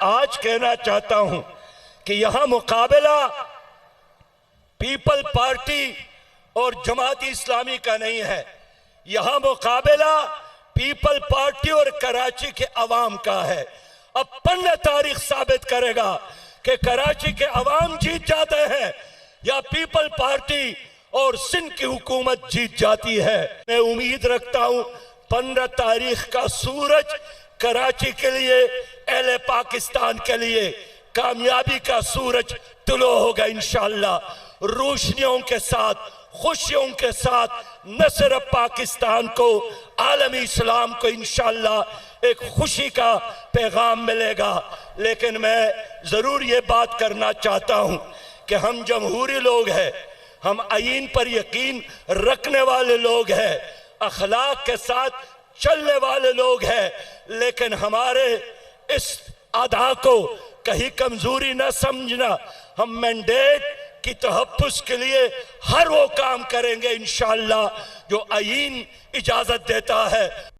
आज कहना चाहता हूं कि यहां मुकाबला पीपल पार्टी और जमाती इस्लामी का नहीं है, यहां मुकाबला पीपल पार्टी और कराची के अवाम का है। अब 15 तारीख साबित करेगा कि कराची के अवाम जीत जाते हैं या पीपल पार्टी और सिंध की हुकूमत जीत जाती है। मैं उम्मीद रखता हूं 15 तारीख का सूरज कराची के लिए, अहले पाकिस्तान के लिए कामयाबी का सूरज तुलो होगा इंशाअल्लाह। रोशनियों के साथ, खुशियों के साथ न सिर्फ पाकिस्तान को, आलमी इस्लाम को इंशाअल्लाह एक खुशी का पैगाम मिलेगा। लेकिन मैं जरूर ये बात करना चाहता हूं कि हम जमहूरी लोग हैं, हम आईन पर यकीन रखने वाले लोग हैं, अखलाक के साथ चलने वाले लोग हैं, लेकिन हमारे इस अदा को कहीं कमजोरी न समझना। हम मैंडेट की तहफ्फुज़ के लिए हर वो काम करेंगे इंशाअल्लाह जो आईन इजाजत देता है।